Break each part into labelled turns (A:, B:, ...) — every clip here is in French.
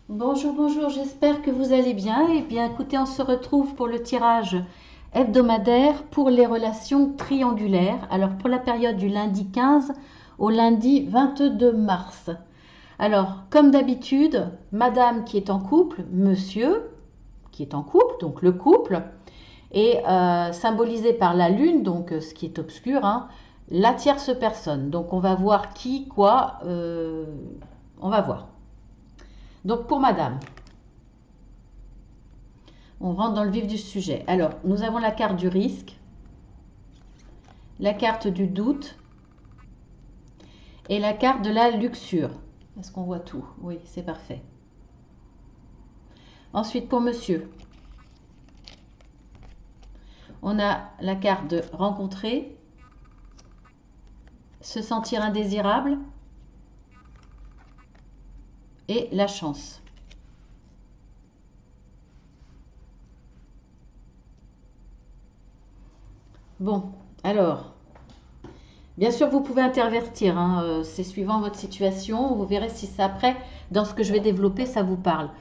A: Bonjour, bonjour, j'espère que vous allez bien. Eh bien, écoutez, on se retrouve pour le tirage hebdomadaire pour les relations triangulaires. Alors, pour la période du lundi 15 au lundi 22 mars. Alors, comme d'habitude, madame qui est en couple, monsieur qui est en couple, donc le couple, et symbolisé par la lune, donc ce qui est obscur, hein, la tierce personne. Donc, on va voir qui, quoi, on va voir. Donc, pour madame. On rentre dans le vif du sujet. Alors, nous avons la carte du risque, la carte du doute et la carte de la luxure. Est-ce qu'on voit tout? Oui, c'est parfait. Ensuite, pour monsieur, on a la carte de rencontrer, se sentir indésirable et la chance. Bon, alors, bien sûr, vous pouvez intervertir, hein, c'est suivant votre situation. Vous verrez si ça, après, dans ce que je vais développer, ça vous parle.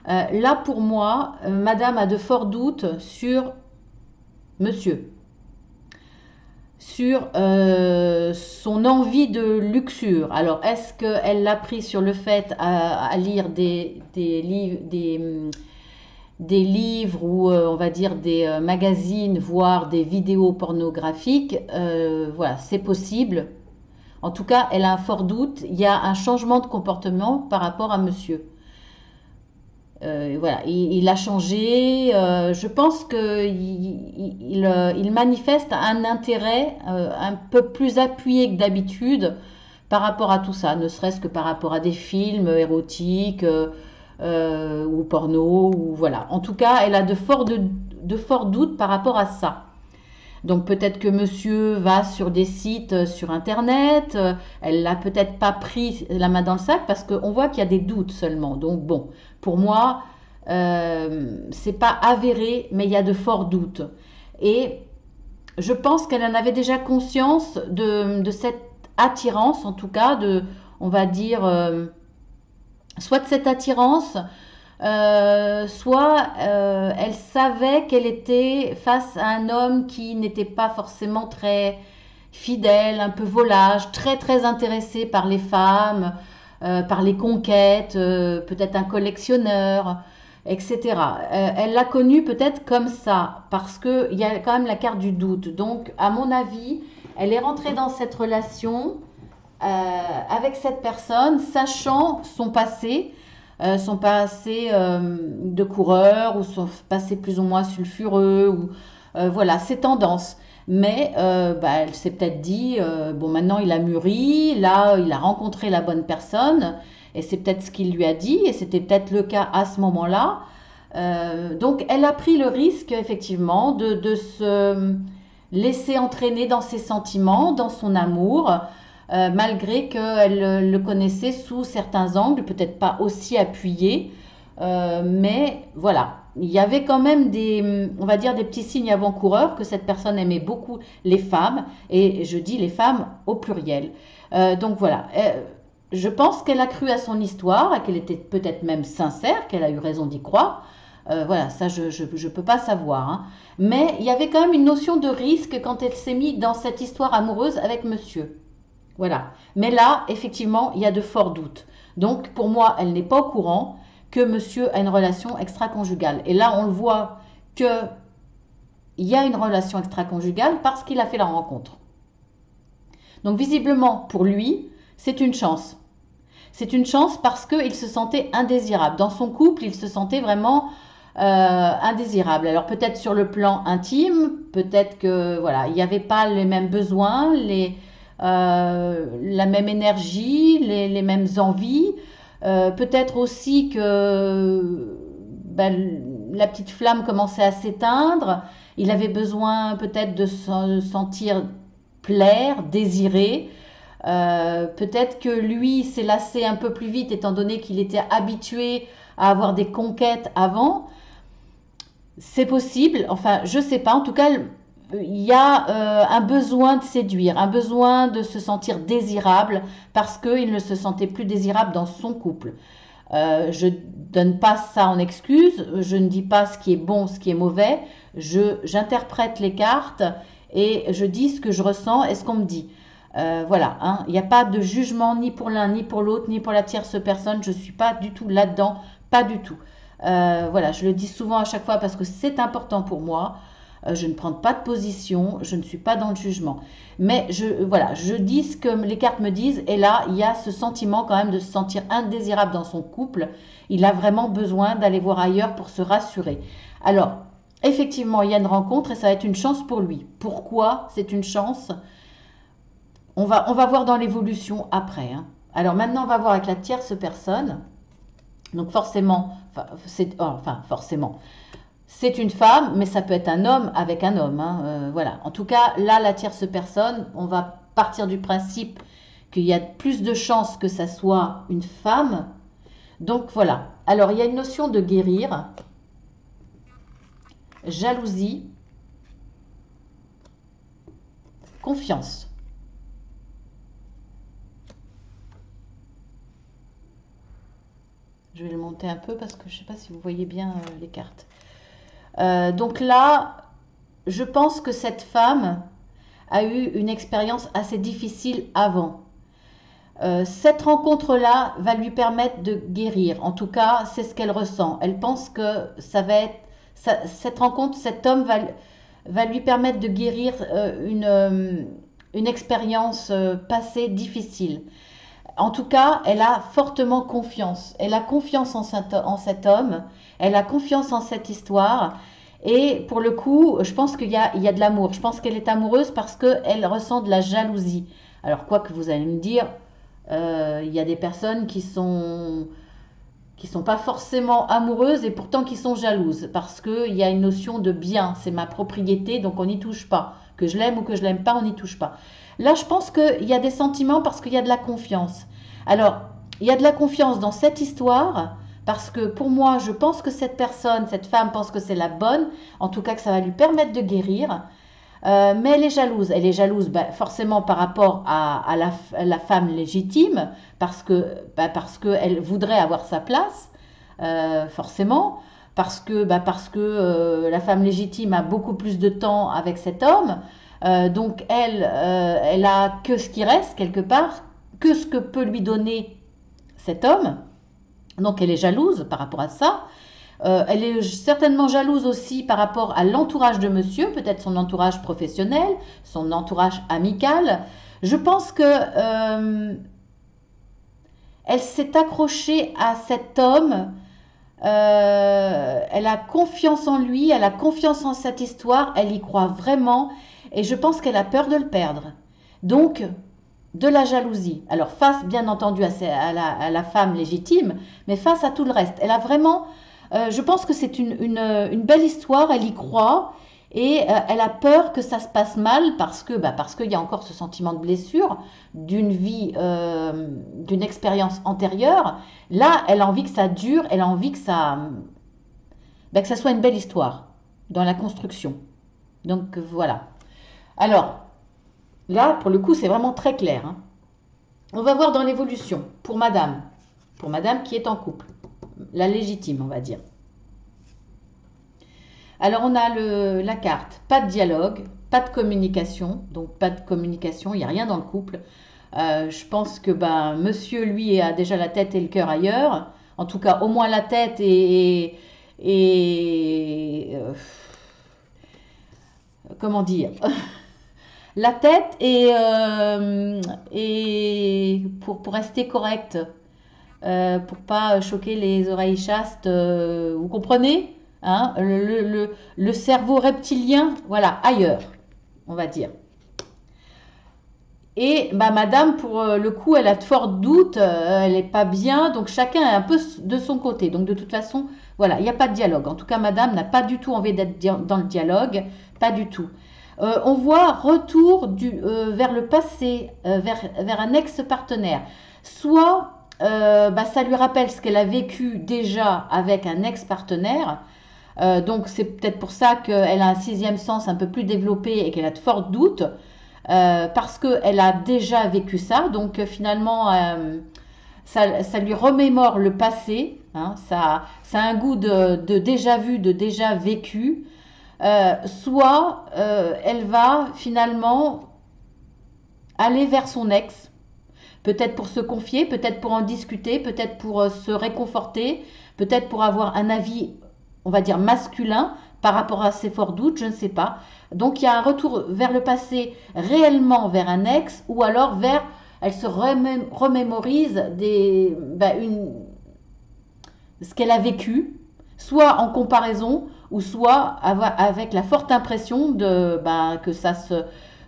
A: Là, pour moi, madame a de forts doutes sur monsieur, sur son envie de luxure. Alors, est-ce qu'elle l'a pris sur le fait à lire des livres ou on va dire des magazines, voire des vidéos pornographiques? Voilà, c'est possible. En tout cas, elle a un fort doute. Il y a un changement de comportement par rapport à monsieur. Voilà, il a changé. Je pense qu'il manifeste un intérêt un peu plus appuyé que d'habitude par rapport à tout ça, ne serait-ce que par rapport à des films érotiques ou porno, ou voilà. En tout cas, elle a de forts doutes par rapport à ça. Donc peut-être que monsieur va sur des sites sur internet, elle l'a peut-être pas pris la main dans le sac parce qu'on voit qu'il y a des doutes seulement. Donc bon, pour moi, c'est pas avéré, mais il y a de forts doutes. Et je pense qu'elle en avait déjà conscience de cette attirance, en tout cas, on va dire, soit de cette attirance, soit elle savait qu'elle était face à un homme qui n'était pas forcément très fidèle, un peu volage, très très intéressé par les femmes, par les conquêtes, peut-être un collectionneur, etc. Elle l'a connu peut-être comme ça, parce qu'il y a quand même la carte du doute. Donc, à mon avis, elle est rentrée dans cette relation avec cette personne, sachant son passé de coureur ou son passé plus ou moins sulfureux ou voilà ses tendances. Mais bah, elle s'est peut-être dit bon maintenant il a mûri, là il a rencontré la bonne personne et c'est peut-être ce qu'il lui a dit et c'était peut-être le cas à ce moment-là. Donc elle a pris le risque effectivement de se laisser entraîner dans ses sentiments, dans son amour, malgré qu'elle le connaissait sous certains angles, peut-être pas aussi appuyé, mais voilà. Il y avait quand même on va dire, des petits signes avant-coureurs que cette personne aimait beaucoup les femmes, et je dis les femmes au pluriel. Donc voilà. Je pense qu'elle a cru à son histoire, et qu'elle était peut-être même sincère, qu'elle a eu raison d'y croire. Voilà, ça je peux pas savoir, hein. Mais il y avait quand même une notion de risque quand elle s'est mise dans cette histoire amoureuse avec monsieur. Voilà. Mais là, effectivement, il y a de forts doutes. Donc, pour moi, elle n'est pas au courant que monsieur a une relation extra-conjugale. Et là, on le voit qu'il y a une relation extra-conjugale parce qu'il a fait la rencontre. Donc, visiblement, pour lui, c'est une chance. C'est une chance parce qu'il se sentait indésirable. Dans son couple, il se sentait vraiment indésirable. Alors peut-être sur le plan intime, peut-être que voilà, il n'y avait pas les mêmes besoins, la même énergie, les mêmes envies. Peut-être aussi que ben, la petite flamme commençait à s'éteindre. Il avait besoin peut-être de se sentir plaire, désirer. Peut-être que lui s'est lassé un peu plus vite étant donné qu'il était habitué à avoir des conquêtes avant. C'est possible, enfin je sais pas, en tout cas il y a un besoin de séduire, un besoin de se sentir désirable parce qu'il ne se sentait plus désirable dans son couple. Je donne pas ça en excuse, je ne dis pas ce qui est bon, ce qui est mauvais, j'interprète les cartes et je dis ce que je ressens et ce qu'on me dit. Voilà, hein, il n'y a pas de jugement ni pour l'un, ni pour l'autre, ni pour la tierce personne, je ne suis pas du tout là-dedans, pas du tout. Voilà, je le dis souvent à chaque fois parce que c'est important pour moi. Je ne prends pas de position, je ne suis pas dans le jugement. Mais voilà, je dis ce que les cartes me disent et là, il y a ce sentiment quand même de se sentir indésirable dans son couple. Il a vraiment besoin d'aller voir ailleurs pour se rassurer. Alors, effectivement, il y a une rencontre et ça va être une chance pour lui. Pourquoi c'est une chance? On va voir dans l'évolution après, hein. Alors maintenant, on va voir avec la tierce personne. Donc forcément, forcément, c'est une femme, mais ça peut être un homme avec un homme, hein, voilà. En tout cas, là, la tierce personne, on va partir du principe qu'il y a plus de chances que ça soit une femme. Donc voilà. Alors, il y a une notion de guérir, jalousie, confiance. Je vais le monter un peu parce que je ne sais pas si vous voyez bien les cartes. Donc là, je pense que cette femme a eu une expérience assez difficile avant. Cette rencontre-là va lui permettre de guérir. En tout cas, c'est ce qu'elle ressent. Elle pense que ça va être cette rencontre, cet homme va lui permettre de guérir une expérience passée difficile. En tout cas, elle a fortement confiance. Elle a confiance en cet homme. Elle a confiance en cette histoire. Et pour le coup, je pense qu'il y a de l'amour. Je pense qu'elle est amoureuse parce qu'elle ressent de la jalousie. Alors, quoi que vous allez me dire, il y a des personnes qui sont pas forcément amoureuses et pourtant qui sont jalouses. Parce qu'il y a une notion de bien. C'est ma propriété, donc on n'y touche pas. Que je l'aime ou que je l'aime pas, on n'y touche pas. Là, je pense qu'il y a des sentiments parce qu'il y a de la confiance. Alors, il y a de la confiance dans cette histoire parce que pour moi, je pense que cette personne, cette femme pense que c'est la bonne, en tout cas que ça va lui permettre de guérir. Mais elle est jalouse. Elle est jalouse forcément par rapport à la femme légitime parce qu'elle voudrait avoir sa place, forcément. Parce que la femme légitime a beaucoup plus de temps avec cet homme. Donc elle a que ce qui reste quelque part, que ce que peut lui donner cet homme. Donc elle est jalouse par rapport à ça. Elle est certainement jalouse aussi par rapport à l'entourage de monsieur, peut-être son entourage professionnel, son entourage amical. Je pense que elle s'est accrochée à cet homme. Elle a confiance en lui, elle a confiance en cette histoire, elle y croit vraiment. Et je pense qu'elle a peur de le perdre. Donc, de la jalousie. Alors, face, bien entendu, à la femme légitime, mais face à tout le reste. Elle a vraiment... je pense que c'est une belle histoire, elle y croit. Et elle a peur que ça se passe mal parce qu'il y a encore ce sentiment de blessure d'une vie, d'une expérience antérieure. Là, elle a envie que ça dure, elle a envie que ça soit une belle histoire dans la construction. Donc, voilà. Alors, là, pour le coup, c'est vraiment très clair, hein. On va voir dans l'évolution, pour madame qui est en couple, la légitime, on va dire. Alors, on a la carte, pas de dialogue, pas de communication, donc pas de communication, il n'y a rien dans le couple. Je pense que monsieur, lui, a déjà la tête et le cœur ailleurs, en tout cas, au moins la tête comment dire la tête et pour rester correct, pour pas choquer les oreilles chastes, vous comprenez, hein, le cerveau reptilien, voilà, ailleurs, on va dire. Et madame, pour le coup, elle a de forts doutes, elle n'est pas bien, donc chacun est un peu de son côté. Donc de toute façon, voilà, il n'y a pas de dialogue. En tout cas, madame n'a pas du tout envie d'être dans le dialogue, pas du tout. On voit retour vers le passé, vers un ex-partenaire. Soit ça lui rappelle ce qu'elle a vécu déjà avec un ex-partenaire. Donc c'est peut-être pour ça qu'elle a un sixième sens un peu plus développé et qu'elle a de forts doutes. Parce qu'elle a déjà vécu ça. Donc finalement, ça lui remémore le passé, hein, ça a un goût de déjà vu, de déjà vécu, soit elle va finalement aller vers son ex, peut-être pour se confier, peut-être pour en discuter, peut-être pour se réconforter, peut-être pour avoir un avis, on va dire, masculin par rapport à ses forts doutes, je ne sais pas. Donc il y a un retour vers le passé, réellement vers un ex, ou alors vers, elle se remémorise ce qu'elle a vécu, soit en comparaison, ou soit avec la forte impression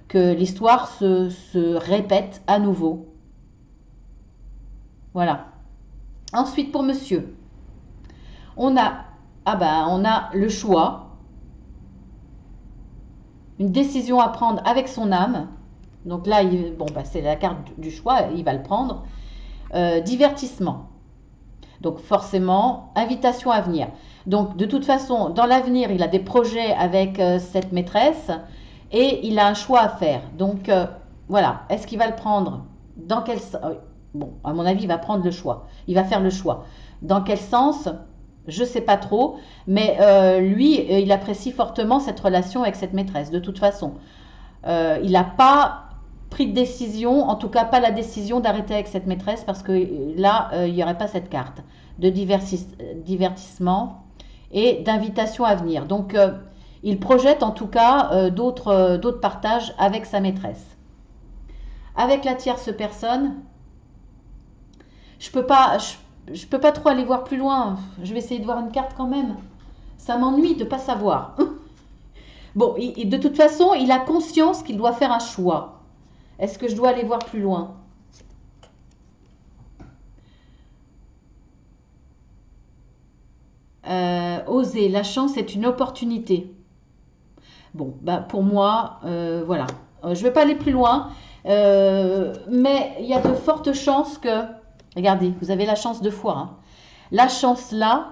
A: que l'histoire se répète à nouveau. Voilà. Ensuite, pour monsieur, on a, on a le choix, une décision à prendre avec son âme. Donc là, c'est la carte du choix, il va le prendre. Divertissement. Donc forcément, invitation à venir. Donc de toute façon, dans l'avenir, il a des projets avec cette maîtresse et il a un choix à faire. Donc voilà, est-ce qu'il va le prendre? Dans quel sens? Bon, à mon avis, il va prendre le choix. Il va faire le choix. Dans quel sens? Je ne sais pas trop, mais lui, il apprécie fortement cette relation avec cette maîtresse, de toute façon. Il n'a pas pris de décision, en tout cas pas la décision d'arrêter avec cette maîtresse, parce que là, il n'y aurait pas cette carte de divertissement et d'invitation à venir. Donc, il projette en tout cas d'autres partages avec sa maîtresse. Avec la tierce personne, je peux pas trop aller voir plus loin. Je vais essayer de voir une carte quand même. Ça m'ennuie de ne pas savoir. Bon, de toute façon, il a conscience qu'il doit faire un choix. Est-ce que je dois aller voir plus loin? Oser, la chance est une opportunité. Bon, pour moi, voilà. Je ne vais pas aller plus loin, mais il y a de fortes chances que... Regardez, vous avez la chance 2 fois. Hein. La chance là,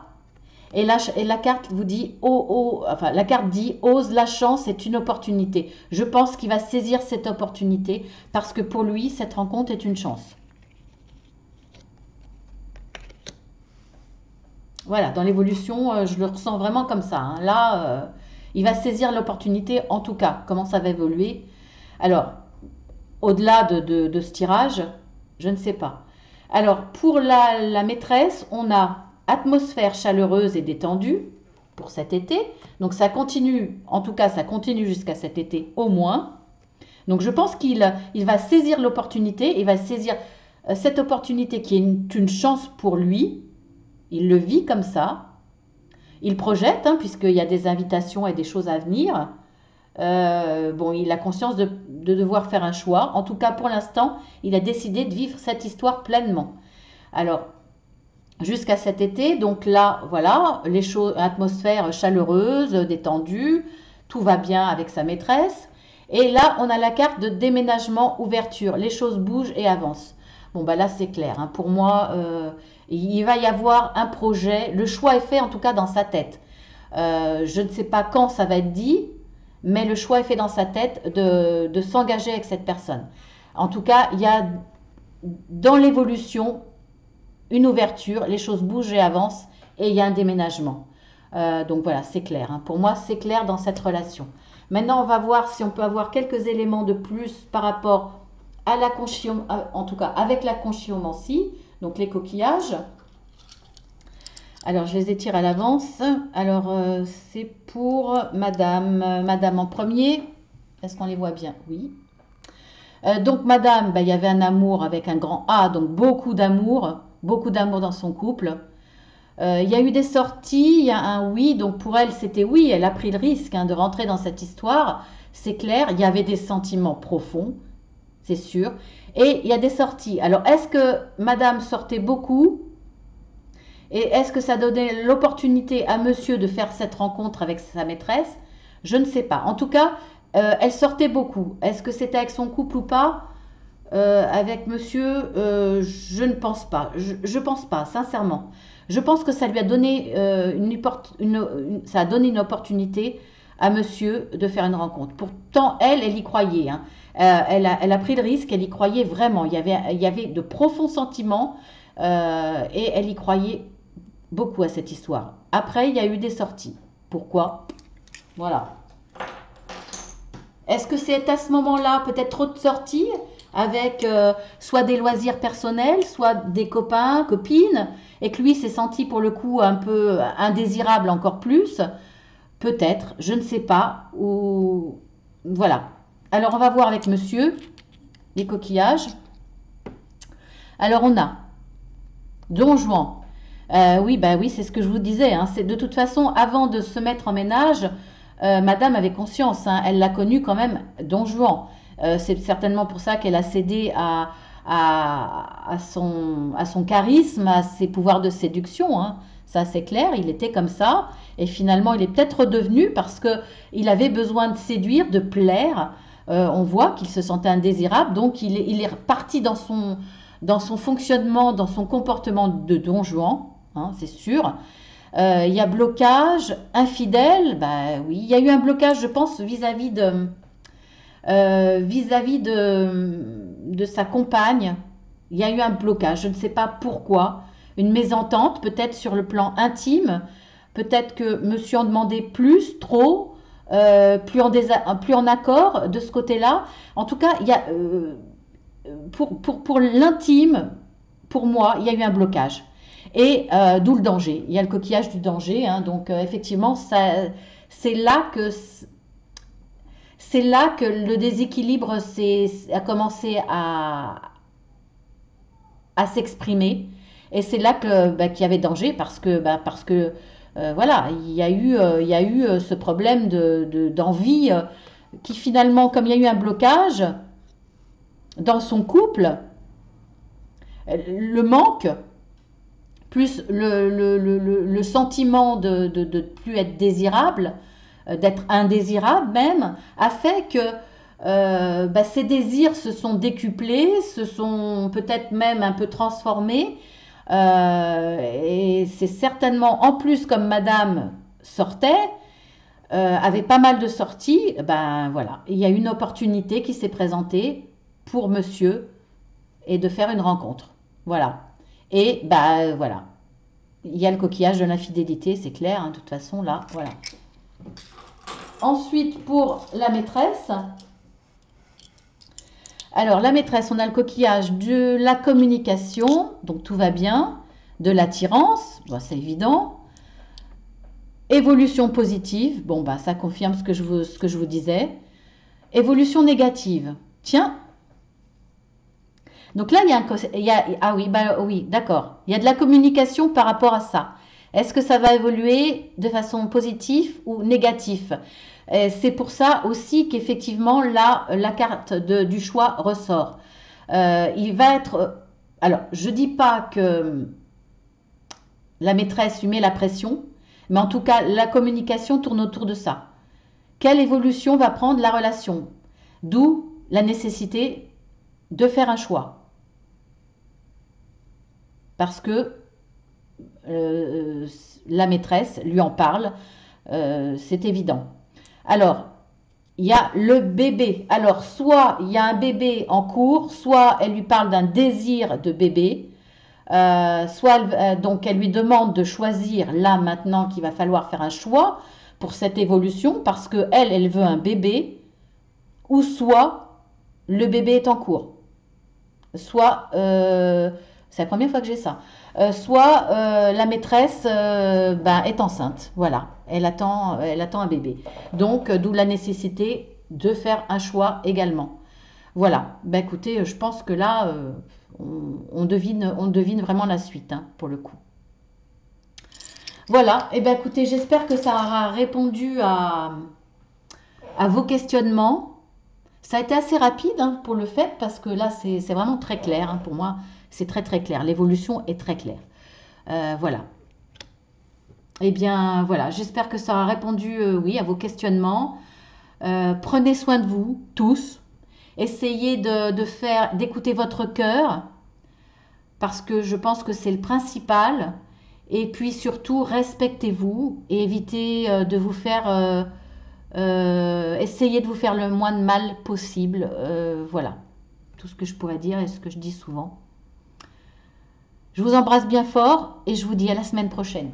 A: et la carte vous dit, la carte dit, ose, la chance est une opportunité. Je pense qu'il va saisir cette opportunité parce que pour lui, cette rencontre est une chance. Voilà, dans l'évolution, je le ressens vraiment comme ça. Hein. Là, il va saisir l'opportunité, en tout cas. Comment ça va évoluer? Alors, au-delà de ce tirage, je ne sais pas. Alors, pour la maîtresse, on a atmosphère chaleureuse et détendue pour cet été. Donc, ça continue, en tout cas, ça continue jusqu'à cet été au moins. Donc, je pense qu'il va saisir l'opportunité, il va saisir cette opportunité qui est une chance pour lui. Il le vit comme ça. Il projette, hein, puisqu'il y a des invitations et des choses à venir. Il a conscience de devoir faire un choix. En tout cas, pour l'instant, il a décidé de vivre cette histoire pleinement. Alors, jusqu'à cet été, donc là, voilà, les choses, atmosphère chaleureuse, détendue, tout va bien avec sa maîtresse. Et là, on a la carte de déménagement, ouverture. Les choses bougent et avancent. Bon, là, c'est clair. Hein. Pour moi, il va y avoir un projet. Le choix est fait, en tout cas, dans sa tête. Je ne sais pas quand ça va être dit, mais le choix est fait dans sa tête de s'engager avec cette personne. En tout cas, il y a dans l'évolution une ouverture, les choses bougent et avancent, et il y a un déménagement. Donc voilà, c'est clair. Hein. Pour moi, c'est clair dans cette relation. Maintenant, on va voir si on peut avoir quelques éléments de plus par rapport à la en tout cas avec la conchyomancie, donc les coquillages. Alors, je les étire à l'avance. Alors, c'est pour Madame. Madame en premier. Est-ce qu'on les voit bien? Oui. Donc, Madame, il y avait un amour avec un grand A, donc beaucoup d'amour dans son couple. Il y a eu des sorties, il y a un oui, donc pour elle, c'était oui, elle a pris le risque de rentrer dans cette histoire, c'est clair, il y avait des sentiments profonds, c'est sûr, et il y a des sorties. Alors, est-ce que Madame sortait beaucoup? Et est-ce que ça donnait l'opportunité à monsieur de faire cette rencontre avec sa maîtresse? Je ne sais pas. En tout cas, elle sortait beaucoup. Est-ce que c'était avec son couple ou pas? Avec monsieur, je ne pense pas. Je pense pas, sincèrement. Je pense que ça lui a donné ça a donné une opportunité à monsieur de faire une rencontre. Pourtant, elle y croyait. Hein. Elle a pris le risque, elle y croyait vraiment. Il y avait de profonds sentiments. Et elle y croyait beaucoup à cette histoire. Après, il y a eu des sorties. Pourquoi? Voilà. Est-ce que c'est à ce moment-là peut-être trop de sorties avec soit des loisirs personnels, soit des copains, copines, et que lui s'est senti pour le coup un peu indésirable encore plus? Peut-être, je ne sais pas. Ou voilà. Alors on va voir avec monsieur les coquillages. Alors on a Don Juan. Oui, bah oui, c'est ce que je vous disais. Hein. C'est de toute façon, avant de se mettre en ménage, Madame avait conscience. Hein. Elle l'a connu quand même, Don Juan. C'est certainement pour ça qu'elle a cédé à son charisme, à ses pouvoirs de séduction. Hein. Ça, c'est clair. Il était comme ça. Et finalement, il est peut-être redevenu parce que il avait besoin de séduire, de plaire. On voit qu'il se sentait indésirable. Donc, il est reparti dans son fonctionnement, dans son comportement de Don Juan. Hein, c'est sûr. Il y a blocage, infidèle, bah oui, il y a eu un blocage, je pense, vis-à-vis de sa compagne. Il y a eu un blocage, je ne sais pas pourquoi, une mésentente, peut-être sur le plan intime, peut-être que monsieur en demandait plus, trop, plus en accord de ce côté-là. En tout cas, il y a, pour l'intime, pour moi, il y a eu un blocage. Et d'où le danger. Il y a le coquillage du danger. Hein, donc effectivement, c'est là que le déséquilibre a commencé à s'exprimer. Et c'est là qu'il y avait danger parce que voilà, il y a eu ce problème d'envie qui finalement, comme il y a eu un blocage dans son couple, le manque plus le sentiment de ne plus être désirable, d'être indésirable même, a fait que ces désirs se sont décuplés, se sont peut-être même un peu transformés. Et c'est certainement, en plus, comme Madame sortait, avait pas mal de sorties, ben voilà, il y a une opportunité qui s'est présentée pour Monsieur et de faire une rencontre. Voilà. Et bah voilà, il y a le coquillage de l'infidélité, c'est clair, hein, de toute façon là, voilà. Ensuite pour la maîtresse. Alors la maîtresse, on a le coquillage de la communication, donc tout va bien, de l'attirance, bon, c'est évident. Évolution positive, bon bah ça confirme ce que je vous disais. Évolution négative, tiens. Donc là, ah oui, bah oui, d'accord. Il y a de la communication par rapport à ça. Est-ce que ça va évoluer de façon positive ou négative? C'est pour ça aussi qu'effectivement, là, la carte du choix ressort. Il va être... Alors, je ne dis pas que la maîtresse lui met la pression, mais en tout cas, la communication tourne autour de ça. Quelle évolution va prendre la relation? D'où la nécessité de faire un choix. Parce que la maîtresse lui en parle, c'est évident. Alors, il y a le bébé. Alors, soit il y a un bébé en cours, soit elle lui parle d'un désir de bébé, donc elle lui demande de choisir là maintenant qu'il va falloir faire un choix pour cette évolution parce que elle veut un bébé, ou soit le bébé est en cours. Soit, c'est la première fois que j'ai ça. Soit la maîtresse est enceinte, voilà, elle attend un bébé. Donc, d'où la nécessité de faire un choix également. Voilà, écoutez, je pense que là, on devine vraiment la suite, hein, pour le coup. Voilà, et écoutez, j'espère que ça aura répondu à vos questionnements. Ça a été assez rapide, hein, pour le fait, parce que là, c'est vraiment très clair, hein, pour moi. C'est très très clair, l'évolution est très claire. Voilà. Eh bien, voilà, j'espère que ça aura répondu, oui, à vos questionnements. Prenez soin de vous, tous. Essayez d'écouter votre cœur, parce que je pense que c'est le principal. Et puis surtout, respectez-vous et évitez de vous faire... essayez de vous faire le moins de mal possible. Voilà, tout ce que je pourrais dire et ce que je dis souvent. Je vous embrasse bien fort et je vous dis à la semaine prochaine.